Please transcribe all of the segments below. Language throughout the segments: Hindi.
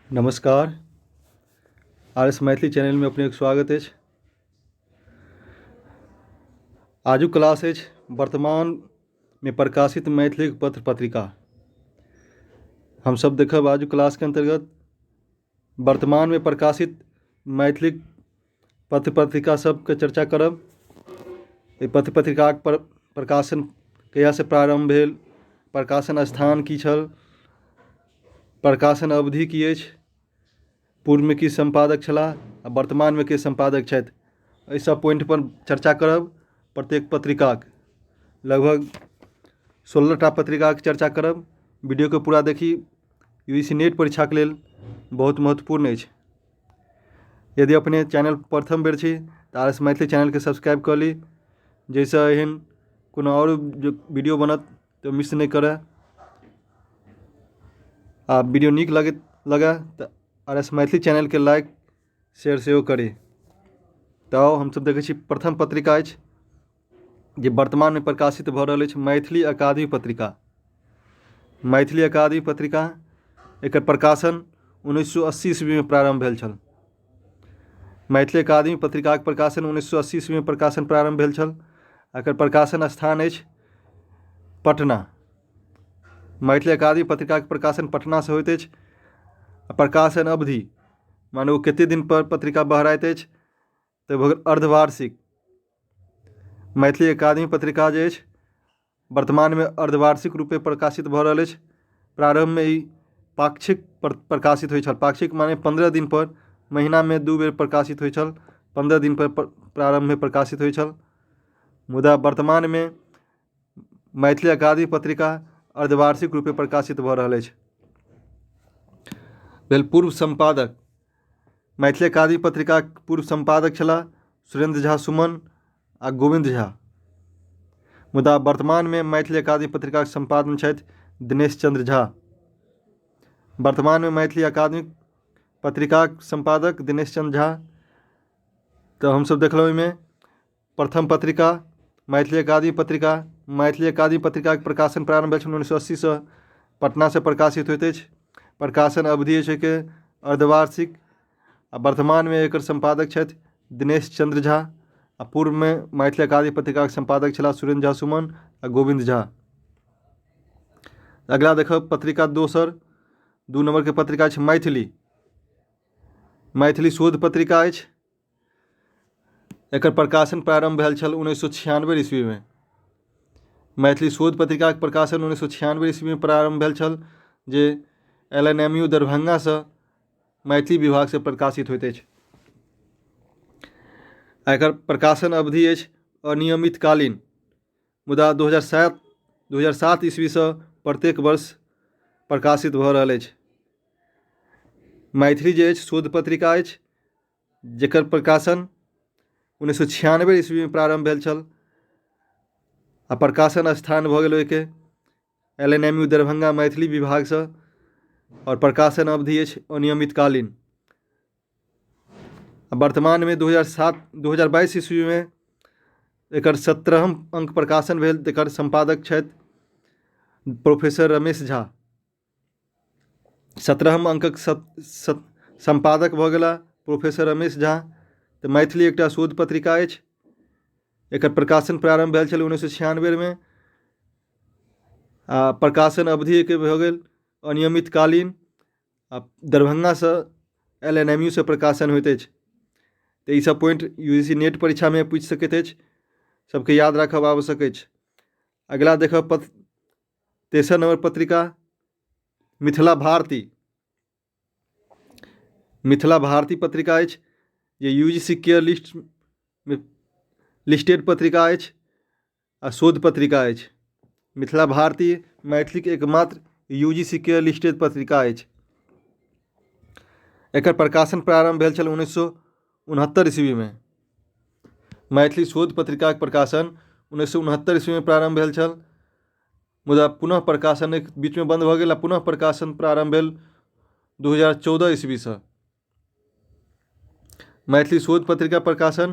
नमस्कार। RS मैथिली चैनल में अपने स्वागत है। आजुक क्लास है वर्तमान में प्रकाशित मैथिली पत्र पत्रिका। हम सब देखब आजुक क्लास के अंतर्गत वर्तमान में प्रकाशित मैथिली पत्र पत्रिका सबके चर्चा करब। ये पत्र पत्रिका प्रकाशन कहिया से प्रारंभ भेल, प्रकाशन स्थान की छल, प्रकाशन अवधि की अछि, पूर्व में की संपादक छलाह आ वर्तमान में के संपादक छथि, एहि सब पॉइंट पर चर्चा करब। प्रत्येक पत्रिकाक लगभग 16टा पत्रिकाक चर्चा करब। वीडियो के पूरा देखी, यूजीसी नेट परीक्षा के लेल बहुत महत्वपूर्ण अछि। यदि अपने चैनल प्रथम बेर छी तो RS मैथिली चैनल के सब्सक्राइब कर ली, जैसे एहन कोनो और जो वीडियो बनत तो मिस नहीं करे। आ वीडियो नीक लगे तो RS मैथिली चैनल के लाइक शेयर सेहो करी। तो हम सब देखे प्रथम पत्रिका अछि जे वर्तमान में प्रकाशित भ रहल अछि, मैथिली अकादमी पत्रिका। मैथिली अकादमी पत्रिका एकर प्रकाशन 1980 ईस्वी में प्रारंभ भेल छल। मैथिली अकादमी पत्रिका के प्रकाशन 1980 ईस्वी में प्रकाशन प्रारंभ भेल छल। एकर प्रकाशन स्थान अछि पटना। मैथिली अकादमी पत्रिका के प्रकाशन पटना से होइत अछि। प्रकाशन अवधि मानो कते दिन पर पत्रिका बहराइत अछि तो भऽ गेल अर्धवार्षिक। मैथिली अकादमी पत्रिका जे अछि वर्तमान में अर्धवार्षिक रूपे प्रकाशित भऽ रहल अछि। प्रारंभ में ई पाक्षिक प्रकाशित होइ छल। पाक्षिक माने 15 दिन पर, महीना में 2 बेर प्रकाशित होइ छल। 15 दिन पर प्रारंभ में प्रकाशित होइ छल। मुदा वर्तमान में मैथिली अकादमी पत्रिका अर्धवार्षिक रूपे प्रकाशित भऽ रहल अछि। भेल पूर्व संपादक। मैथिली अकादमी पत्रिका पूर्व संपादक छलाह सुरेंद्र झा सुमन आ गोविंद झा। मुदा वर्तमान में मैथिली अकादमी पत्रिका के संपादन छथि दिनेश चंद्र झा। वर्तमान में मैथिली अकादमी पत्रिका के संपादक दिनेश चंद्र झा। तो हम सब देखल में प्रथम पत्रिका मैथिली अकादमी पत्रिका। मैथिली अकादमी पत्रिका के प्रकाशन प्रारंभ भेल 1980 से पटना से प्रकाशित होइत अछि। प्रकाशन अवधि अछि के अर्धवार्षिक। आ वर्तमान में एकर संपादक छथि दिनेश चंद्र झा। आ पूर्व में मैथिली अकादमी पत्रिका के संपादक छलाह सुरेंद्र झा सुमन आ गोविंद झा। अगला देखब पत्रिका दोसर 2 नंबर के पत्रिका छै मैथिली। मैथिली शोध पत्रिका अछि। एकर प्रकाशन प्रारंभ भेल छल 1996 ईस्वी में। मैथिली शोध पत्रिका के प्रकाशन 1996 ईस्वी में प्रारंभ भेल छल, जे LNMU दरभंगा से मैथिली विभाग से प्रकाशित होइत अछि। एकर प्रकाशन अवधि अछि अनियमित कालीन। मुदा 2007 ईस्वी से प्रत्येक वर्ष प्रकाशित भऽ रहल अछि। मैथिली जे अछि शोध पत्रिका अछि, जेकर प्रकाशन 1996 ईस्वी में प्रारंभ भेल छल। आ प्रकाशन स्थान भऽ गेल ओहिके LNMU दरभंगा मैथिली विभाग से। और प्रकाशन अवधि अछि अनियमित कालीन। वर्तमान में 2022 ईस्वी में एकर 17हम अंक प्रकाशन भेल। एकर संपादक छथि प्रोफेसर रमेश झा। 17हम अंकक संपादक भऽ गेला प्रोफेसर रमेश झा। तो मैथिली एकटा शोध पत्रिका अछि। एकर प्रकाशन प्रारंभ भेल छल 1996 में। आ प्रकाशन अवधि के भऽ गेल अनियमित कालीन। आ दरभंगा से LNMU से प्रकाशन होइत अछि। तो ये सब पॉइंट यूजीसी नेट परीक्षा में पूछ सकैत अछि, सबके याद रखब आवश्यक अछि। अगला देखब तेसर नंबर पत्रिका मिथिला भारती। मिथिला भारती पत्रिका अछि, जे यूजीसी केयर लिस्ट में लिस्टेड पत्रिका अछि आ शोध पत्रिका अछि। मिथिला भारती मैथिली के एकमात्र यूजीसी केयर लिस्टेड पत्रिका अछि। एकर प्रकाशन प्रारंभ भेल छल 1969 ईस्वी में। मैथिली शोध पत्रिका के प्रकाशन 1969 ईस्वी में प्रारंभ भेल छल। मुदा पुनः प्रकाशन एक बीच में बंद भऽ गेल। पुनः प्रकाशन प्रारंभ भेल 2014 ईस्वी से। मैथिली शोध पत्रिका प्रकाशन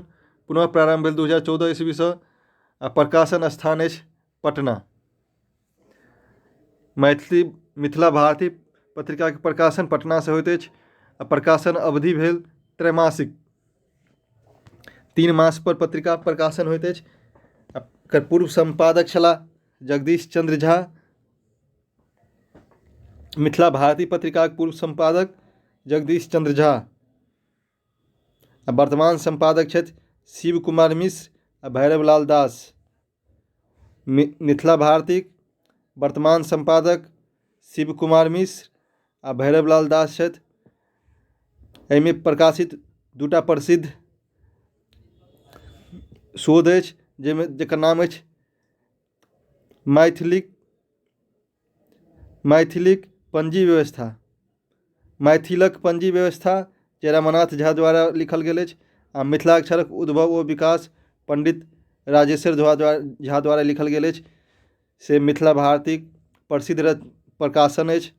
पुनः प्रारंभ भेल 2014 ईस्वी से। आ प्रकाशन स्थान अछि पटना। मैथिली मिथिला भारती पत्रिका के प्रकाशन पटना से होइत अछि। आ प्रकाशन अवधि भेल त्रैमासिक। 3 मास पर पत्रिका प्रकाशन होइत अछि। एकर पूर्व संपादक छलाह जगदीश चंद्र झा। मिथिला भारती पत्रिकाक पूर्व संपादक जगदीश चंद्र झा आ वर्तमान संपादक छथि शिव कुमार मिश्र आ भैरव लाल दास। मिथिला भारतीक वर्तमान संपादक शिव कुमार मिश्र आ भैरव लाल दास छथि। एहिमे प्रकाशित दूटा प्रसिद्ध शोध अछि, जेकर नाम अछि मैथिलिक पंजी व्यवस्था। मैथिलक पंजी व्यवस्था जे रामानाथ झा द्वारा लिखल गेल अछि, आ मिथिलाक्षरक उद्भव व विकास पंडित राजेश्वर झा द्वारा लिखल गेल अछि। से मिथिला भारतीक प्रसिद्ध प्रकाशन अछि।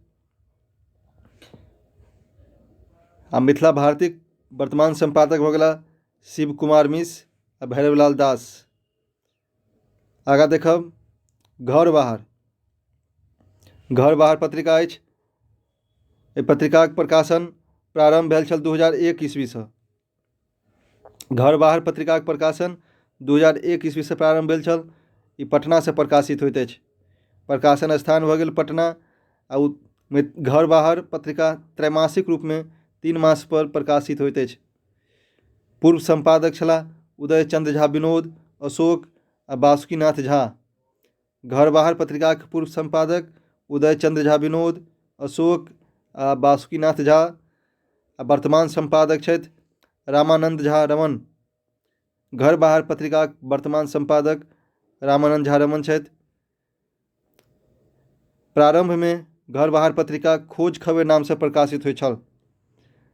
आ मिथिला भारतीक वर्तमान संपादक भऽ गेला शिव कुमार मिश्र आ भैरव लाल दास। आगाँ देखब घर बाहर पत्रिका अछि। एहि पत्रिकाक प्रकाशन प्रारंभ भेल छल 2001 ईस्वीसँ। घर बाहर पत्रिकाक प्रकाशन 2001 ईस्वीसँ प्रारंभ भेल छल। ई पटनासँ प्रकाशित होइत अछि। प्रकाशन स्थान भऽ गेल पटना। आ घर बाहर पत्रिका त्रैमासिक रूपमे 3 मास पर प्रकाशित होइत अछि। पूर्व संपादक छलाह उदय चंद्र झा विनोद, अशोक आ बासुकीनाथ झा। घर बाहर पत्रिकाक पूर्व संपादक उदय चंद्र झा विनोद, अशोक आ बासुकीनाथ झा आ वर्तमान संपादक छथि रामानंद झा रमन। घर बाहर पत्रिकाक वर्तमान संपादक रामानंद झा रमन छथि। प्रारंभ में घर बाहर पत्रिका खोज खबर नाम से प्रकाशित होइत छल।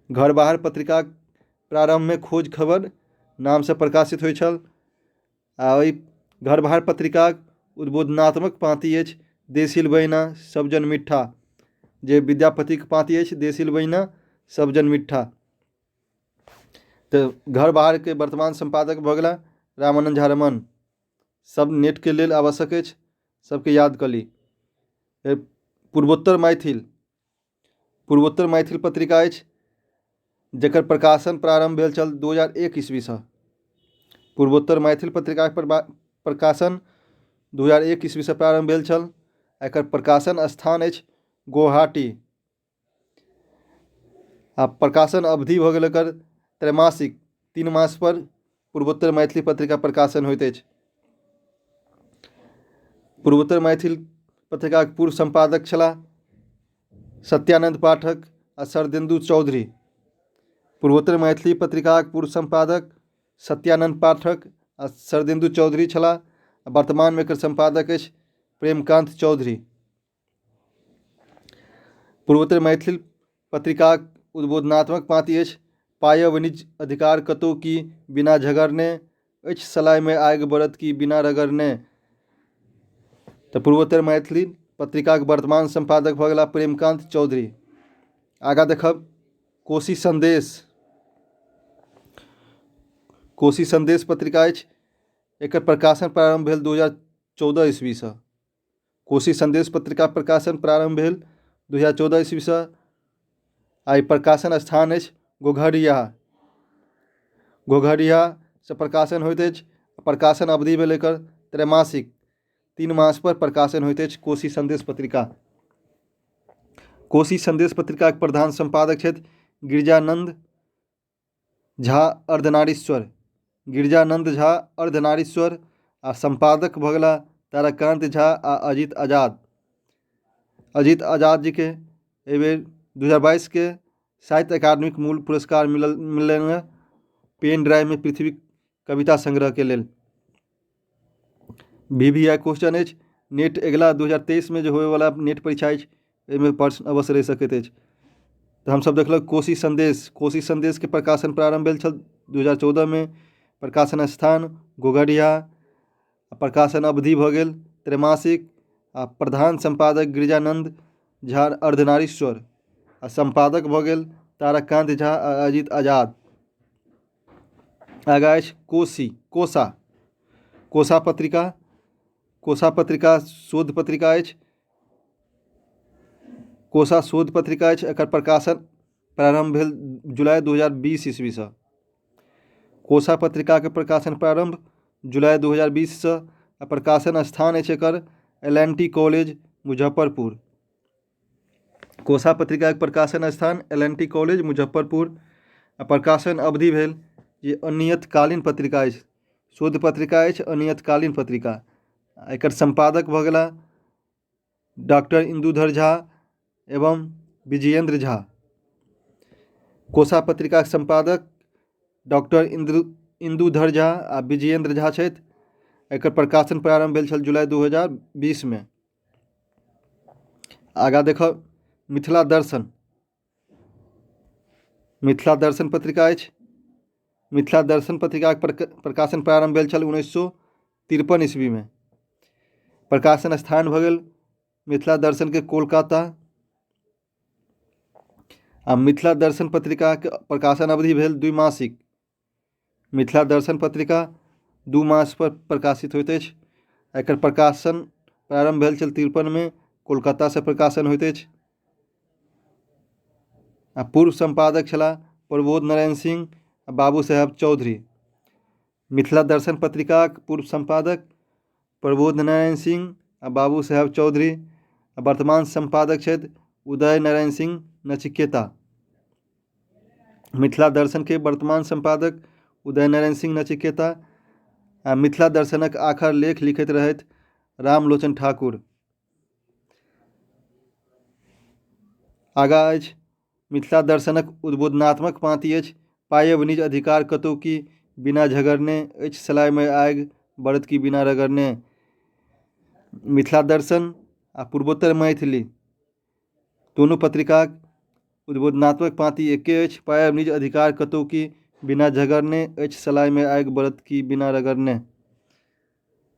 घर बाहर पत्रिकाक प्रारंभ में खोज खबर नाम से प्रकाशित होइत छल। आ ओहि घर बाहर पत्रिकाक उद्बोधनात्मक पाँति अछि देसिल बहिना सब जन मिठ्ठा, जे विद्यापतिक पाँति अछि देसिल बहिना सब जन मिठ्ठा। तो घर बाहर के वर्तमान संपादक भऽ गेला रामानंद झा रमन। सब नेट के लेल आवश्यक अछि, सबके याद कऽ ली। पूर्वोत्तर मैथिल पत्रिका अछि, जकर प्रकाशन प्रारंभ भेल छल 2001 ईस्वीसँ। पूर्वोत्तर मैथिल पत्रिकाक प्रकाशन 2001 ईस्वीसँ प्रारंभ भेल छल। एकर प्रकाशन स्थान अछि गुवाहाटी। आ प्रकाशन अवधि भऽ गेल एकर त्रैमासिक। 3 मास पर पूर्वोत्तर मैथिली पत्रिका प्रकाशन होइत अछि। पूर्वोत्तर मैथिल पत्रिकाक पूर्व संपादक छलाह सत्यानंद पाठक आ शरदेन्दु चौधरी। पूर्वोत्तर मैथिली पत्रिकाक पूर्व संपादक सत्यानंद पाठक आ शरदेन्दु चौधरी छलाह। वर्तमान में एकर संपादक अछि प्रेमकांत चौधरी। पूर्वोत्तर मैथिल पत्रिकाक उद्बोधनात्मक पाँति अछि पाय वाणिज्य अधिकार कतौ की बिना झगड़ने, अछि सलाइ में आगि बरत की बिना रगड़ने। तो पूर्वोत्तर मैथिली पत्रिकाक वर्तमान संपादक भऽ गेला प्रेमकांत चौधरी। आगाँ देखब कोशी संदेश पत्रिका अछि। एकर प्रकाशन प्रारंभ भेल 2014 ईस्वीसँ। कोशी संदेश पत्रिका प्रकाशन प्रारंभ भेल 2014 ईस्वीसँ। आई प्रकाशन स्थान अछि घोघरिया से प्रकाशन होइत अछि। प्रकाशन अवधि भेल एकर त्रैमासिक। 3 मास पर प्रकाशन होइत अछि कोशी संदेश पत्रिका। कोशी संदेश पत्रिका के प्रधान संपादक छथि गिरिजानंद झा अर्धनारीश्वर। आ संपादक भऽ गेला ताराकांत झा आ अजित आजाद जी के एहि बेर 2022 के साहित्य अकादमी के मूल पुरस्कार मिललनि है पेन ड्राइव में पृथ्वी कविता संग्रह के लेल। VVI क्वेश्चन अछि नेट अगिला 2023 में जो होए वाला नेट परीक्षा अछि, एहिमे प्रश्न अवश्य रहि सकैत अछि। तो हमसब देखलक कोशी संदेश के प्रकाशन प्रारंभ भेल छल 2014 में। प्रकाशन स्थान घोघरिया। प्रकाशन अवधि भऽ गेल त्रैमासिक। आ प्रधान संपादक गिरिजानंद झा अर्धनारीश्वर। आ संपादक भऽ गेल ताराकांत झा आ अजित आजाद। आगाँ अछि कोसा पत्रिका शोध पत्रिका अछि। कोसा शोध पत्रिका अछि। एकर प्रकाशन प्रारंभ भेल जुलाई 2020 ईस्वी से। कोसा पत्रिका के प्रकाशन प्रारंभ जुलाई 2020 से आ प्रकाशन स्थान अछि एकर LNT कॉलेज मुजफ्फरपुर। कोसा पत्रिका के प्रकाशन स्थान LNT कॉलेज मुजफ्फरपुर आ प्रकाशन अवधि भेल जे अनियतकालीन पत्रिका अछि, शोध पत्रिका अछि, अनियतकालीन पत्रिका। एकर संपादक भऽ गेला डॉक्टर इंदुधर झा एवं विजयेंद्र झा। कोसा पत्रिका के संपादक डॉक्टर इंदुधर झा आ विजयेंद्र झा छथि। एकर प्रकाशन प्रारंभ भेल छल जुलाई 2020 में। आगाँ देखब मिथिला दर्शन। मिथिला दर्शन पत्रिका अछि। मिथिला दर्शन पत्रिका के प्रकाशन प्रारंभ भेल छल 1953 ईस्वी में। प्रकाशन स्थान भऽ गेल मिथिला दर्शन के कोलकाता। आ मिथिला दर्शन पत्रिका के प्रकाशन अवधि भेल द्विमासिक। मिथिला दर्शन पत्रिका 2 मास पर प्रकाशित होइत अछि। एकर प्रकाशन प्रारंभ भेल छल 53 में, कोलकाता से प्रकाशन होइत अछि। आ पूर्व संपादक छलाह प्रबोध नारायण सिंह आ बाबू साहेब चौधरी। मिथिला दर्शन पत्रिका के पूर्व संपादक प्रबोध नारायण सिंह आ बाबू साहेब चौधरी आ वर्तमान संपादक छथि उदय नारायण सिंह नचिकेता। मिथिला दर्शन के वर्तमान संपादक उदय नारायण सिंह नचिकेता आ मिथिला दर्शनक आखर लेख लिखैत रहथि रामलोचन ठाकुर। आगाँ अछि मिथिला दर्शनक उद्बोधनात्मक पाँति अछि पायब निज अधिकार कतौ की बिना झगड़ने, अछि सलाइ में आगि बरद की बिना रगड़ने। मिथिला दर्शन आ पूर्वोत्तर मैथिली दोनों पत्रिकाक उद्बोधनात्मक पाँति एके अछि पायब निज अधिकार कतौ की बिना झगड़ने, अछि सलाइ में आगि बरद की बिना रगड़ने।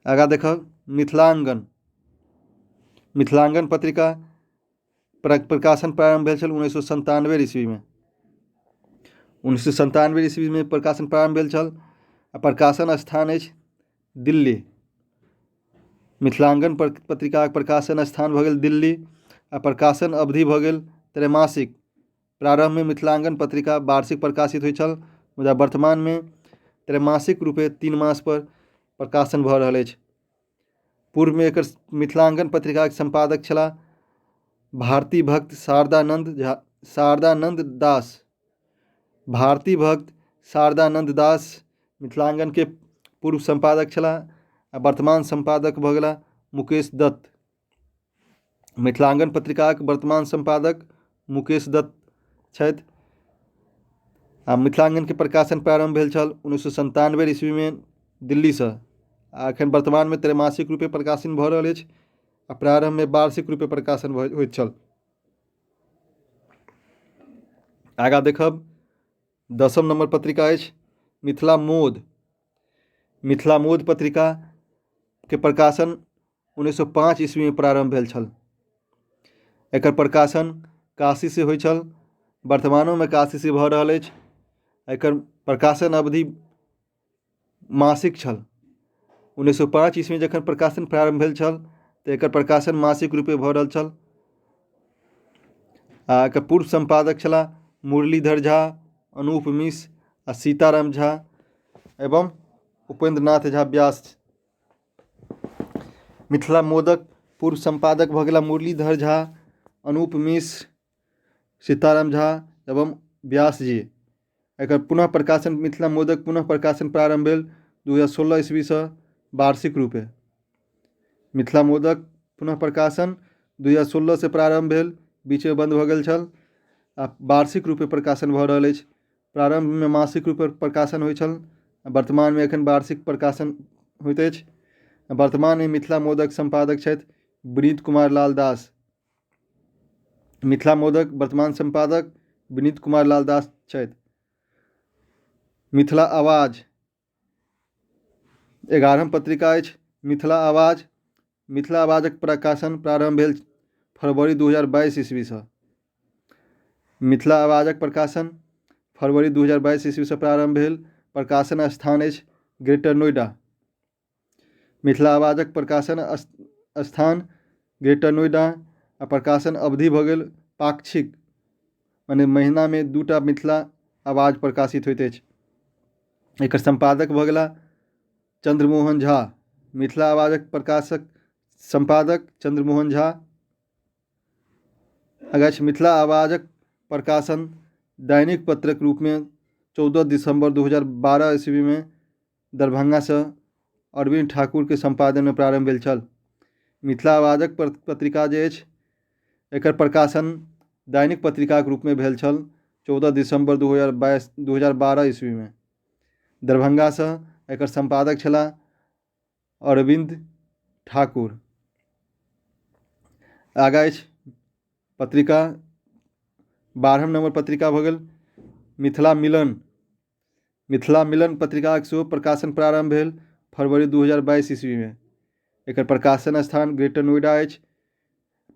आगाँ देखब मिथिलांगन। मिथिलांगन पत्रिका प्रकाशन प्रारंभ भेल छल 1997 ईस्वी में। 1997 ईस्वी में प्रकाशन प्रारंभ भेल छल आ प्रकाशन स्थान अछि दिल्ली। मिथिलांगन पत्रिका के प्रकाशन स्थान भऽ गेल दिल्ली आ प्रकाशन अवधि भऽ गेल त्रैमासिक। प्रारंभ में मिथिलांगन पत्रिका वार्षिक प्रकाशित होइत छल, मुदा वर्तमान में त्रैमासिक रूपे 3 मास पर प्रकाशन भऽ रहल अछि। पूर्व में एकर मिथिलांगन पत्रिका के संपादक छलाह भारती भक्त शारदानंद दास। भारती भक्त शारदानंद दास मिथिलांगन के पूर्व संपादक छलाह आ वर्तमान संपादक भऽ गेला मुकेश दत्त। मिथिलांगन पत्रिका के वर्तमान संपादक मुकेश दत्त छथि। आ मिथिलांगन के प्रकाशन प्रारंभ भेल छल 1997 ईस्वी में दिल्ली से। आ एखन वर्तमान में त्रैमासिक रूपे प्रकाशन भऽ रहल अछि आ प्रारंभ में वार्षिक रूपे प्रकाशन होइत छल। आगाँ देखब 10म नंबर पत्रिका अछि मिथिला मोद। मिथिला मोद पत्रिका के प्रकाशन 1905 ईस्वी में प्रारंभ भेल छल। एकर प्रकाशन काशी से होइत छल, वर्तमानों में काशी से भऽ रहल अछि। एकर प्रकाशन अवधि मासिक छल। 1905 ईस्वी में जखन प्रकाशन प्रारंभ भेल छल तऽ एकर प्रकाशन मासिक रूपे भऽ रहल छल। आ एकर पूर्व संपादक छलाह मुरलीधर झा, अनूप मिश्र आ सीताराम झा एवं उपेंद्रनाथ झा व्यास। मिथिला मोदक पूर्व संपादक भऽ गेला मुरलीधर झा, अनूप मिश्र, सीताराम झा एवं व्यास जी। एकर पुनः प्रकाशन मिथिला मोदक पुनः प्रकाशन प्रारंभ भेल 2016 ईस्वी से वार्षिक रूपे। मिथिला मोदक पुनः प्रकाशन 2016 से प्रारंभ भेल, बीच में बंद भऽ गेल छल आ वार्षिक रूपे प्रकाशन भऽ रहल अछि। प्रारंभ में मासिक रूपे प्रकाशन होइत छल, वर्तमान में एखन वार्षिक प्रकाशन होइत अछि। वर्तमान में मिथिला मोदक संपादक छथि विनीत कुमार लाल दास। मिथिला मोदक वर्तमान संपादक विनीत कुमार लाल दास छथि। मिथिला आवाज 11म पत्रिका अछि मिथिला आवाज। मिथिला आवाजक प्रकाशन प्रारंभ भेल फरवरी 2022 ईस्वी से। मिथिला आवाजक प्रकाशन फरवरी 2022 ईस्वी से प्रारंभ भेल। प्रकाशन स्थान अछि ग्रेटर नोएडा। मिथिला आवाजक प्रकाशन स्थान ग्रेटर नोएडा आ प्रकाशन अवधि भऽ गेल पाक्षिक, माने महीना में 2टा मिथिला आवाज प्रकाशित होइत अछि। एकर संपादक भऽ गेला चंद्रमोहन झा। मिथिला आवाजक प्रकाशक संपादक चंद्रमोहन झा। अगछ मिथिला आवाजक प्रकाशन दैनिक पत्रक रूप में 14 दिसंबर 2012 ईस्वी में दरभंगा से अरविंद ठाकुर के संपादन में प्रारंभ भेल छल। मिथिला आवाजक पत्रिका जे अछि एकर प्रकाशन दैनिक पत्रिकाक रूप में भेल छल 14 दिसंबर 2012 ईस्वी में। दरभंगा से एकर संपादक छलाह अरविंद ठाकुर। आगा अछि पत्रिका 12 नंबर पत्रिका भऽ गेल मिथिला मिलन। मिथिला मिलन पत्रिकाक सेहो प्रकाशन प्रारंभ भेल फरवरी 2022 ईस्वी में। एकर प्रकाशन स्थान ग्रेटर नोएडा अछि।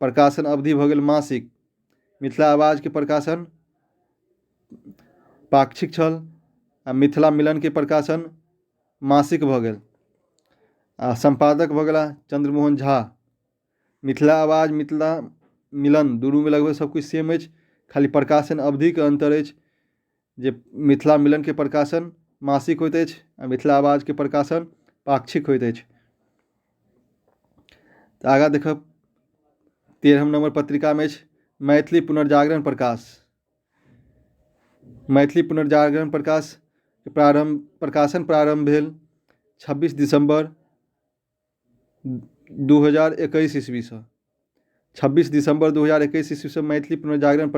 प्रकाशन अवधि भऽ गेल मासिक। मिथिला आवाज के प्रकाशन पाक्षिक छल आ मिथिला मिलन के प्रकाशन मासिक भऽ गेल। संपादक भऽ गेला चंद्रमोहन झा। मिथिला आवाज मिथिला मिलन दुनू में लगभग सब कुछ सेम अछि, खाली प्रकाशन अवधि के अंतर अछि जे मिथिला मिलन के प्रकाशन मासिक होइत अछि आ मिथिला आवाज के प्रकाशन पाक्षिक होइत अछि। तऽ आगाँ देखब 13 नंबर पत्रिका में अछि मैथिली पुनर्जागरण प्रकाश। मैथिली पुनर्जागरण प्रकाश प्रकाशन प्रारंभ भेल 26 दिसंबर 2021 ईस्वी से। 26 दिसंबर 2021 ईस्वी से मैथिली पुनर्जागरण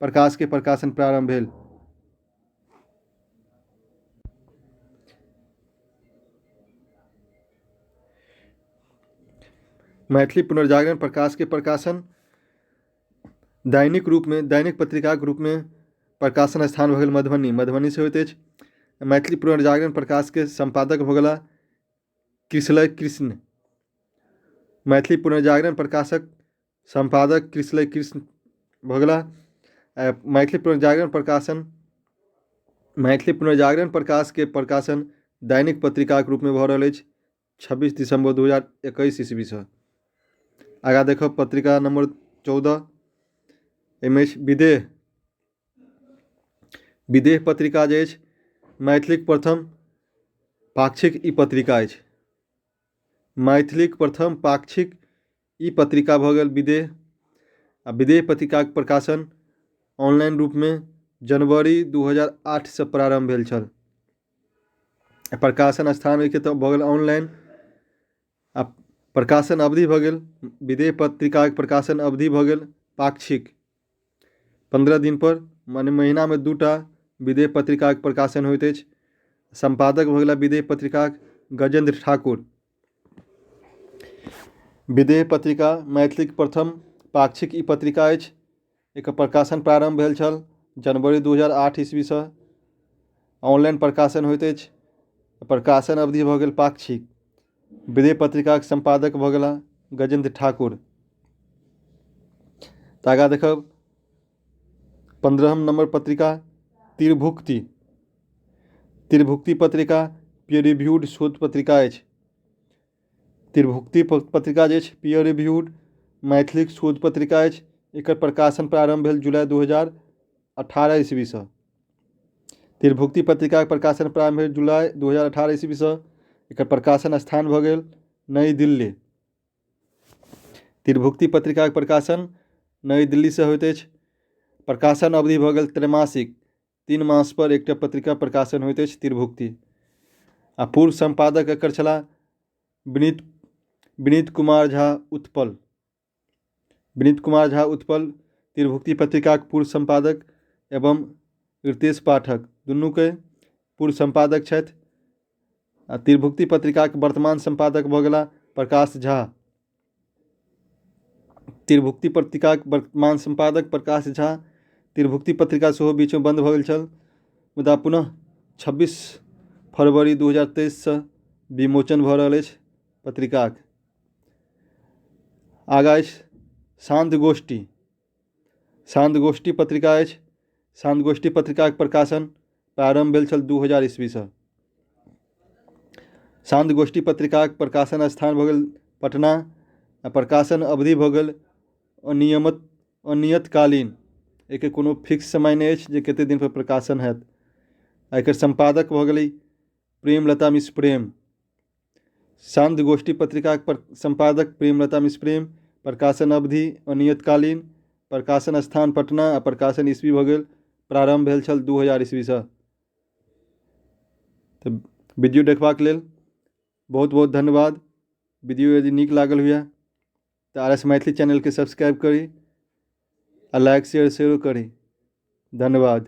प्रकाश के प्रकाशन प्रारंभ भेल। मैथिली पुनर्जागरण प्रकाश के प्रकाशन दैनिक पत्रिका के रूप में प्रकाशन स्थान भऽ गेल मधुबनी से होइत अछि। मैथिली पुनर्जागरण प्रकाश के संपादक भऽ गेला कृष्णलय कृष्ण। मैथिली पुनर्जागरण प्रकाशक संपादक कृष्णलय कृष्ण भऽ गेला। मैथिली पुनर्जागरण प्रकाश के प्रकाशन दैनिक पत्रिका के रूप में भऽ रहल अछि 26 दिसंबर 2021 ईस्वी से। आगा देखब पत्रिका नंबर 14 एहिमे विदेह। विदेह पत्रिका जे अछि मैथिलीक प्रथम पाक्षिक ई पत्रिका अछि। मैथिलीक प्रथम पाक्षिक ई पत्रिका भऽ गेल विदेह। आ विदेह पत्रिका के प्रकाशन ऑनलाइन रूप में जनवरी 2008 से प्रारंभ भेल छल। प्रकाशन स्थान के तऽ भऽ गेल ऑनलाइन। आ प्रकाशन अवधि भऽ गेल विदेह पत्रिका के प्रकाशन अवधि भऽ गेल पाक्षिक 15 दिन पर, माने महीना में 2टा विदेह पत्रिका के प्रकाशन होइत अछि। संपादक भऽ गेला विदेह पत्रिका गजेंद्र ठाकुर। विदेह पत्रिका मैथिलीक प्रथम पाक्षिक ई पत्रिका अछि। एकर प्रकाशन प्रारंभ भेल छल जनवरी 2008 ईस्वी से। ऑनलाइन प्रकाशन होइत अछि। प्रकाशन अवधि भऽ गेल पाक्षिक। विदेह पत्रिका के संपादक भऽ गेला गजेंद्र ठाकुर। तऽ आगाँ देखब 15 नंबर पत्रिका तिरभुक्ति। तिरभुक्ति पत्रिका पीयर रिव्यूड शोध पत्रिका अछि। तिरभुक्ति पत्रिका जे अछि पीयर रिव्यूड मैथिलीक शोध पत्रिका अछि। एकर प्रकाशन प्रारंभ भेल जुलाई 2018 ईस्वी से। तिरभुक्ति पत्रिका के प्रकाशन प्रारंभ भेल जुलाई 2018 ईस्वी से। एकर प्रकाशन स्थान भऽ गेल नई दिल्ली। तिरभुक्ति पत्रिका के प्रकाशन नई दिल्ली से होइत अछि। प्रकाशन अवधि भऽ गेल त्रैमासिक। 3 मास पर एकटा पत्रिका प्रकाशन होइत अछि तिरभुक्ति। आ पूर्व संपादक एकर छलाह विनीत कुमार झा उत्पल। विनीत कुमार झा उत्पल तिरभुक्ति पत्रिका के पूर्व संपादक एवं रितेश पाठक दुनू के पूर्व संपादक छथि। आ तिरभुक्ति पत्रिका के वर्तमान संपादक भऽ गेला प्रकाश झा। तिरभुक्ति पत्रिका के वर्तमान संपादक प्रकाश झा। तिरभुक्ति पत्रिका सेहो बीच में बंद भऽ गेल छल, मुदा पुनः 26 फरवरी 2023 से विमोचन भऽ रहल अछि पत्रिकाक। आगा अछि सान्ध्यगोष्ठी। सान्ध्यगोष्ठी पत्रिका अछि। सान्ध्यगोष्ठी पत्रिका के प्रकाशन प्रारंभ भेल छल 2000 ईस्वी से। सान्ध्यगोष्ठी पत्रिका के प्रकाशन स्थान भऽ गेल पटना। आ प्रकाशन अवधि भऽ गेल अनियतकालीन एकर कोनो फिक्स समय नहीं अछि जे कतेक दिन पर प्रकाशन हैत। एकर संपादक भऽ गेलै प्रेमलता मिश्र प्रेम। सान्ध्य गोष्ठी पत्रिकाक संपादक प्रेमलता मिश्र प्रेम। प्रकाशन अवधि अनियतकालीन। प्रकाशन स्थान पटना आ प्रकाशन ईस्वी भऽ गेल प्रारंभ भेल छल 2000 ईस्वीसँ। तऽ वीडियो देखबाक लेल बहुत बहुत धन्यवाद। वीडियो यदि नीक लागल हुए तऽ RS मैथिली चैनल के सब्सक्राइब करी आ लाइक शेयर सेहो करी। धन्यवाद।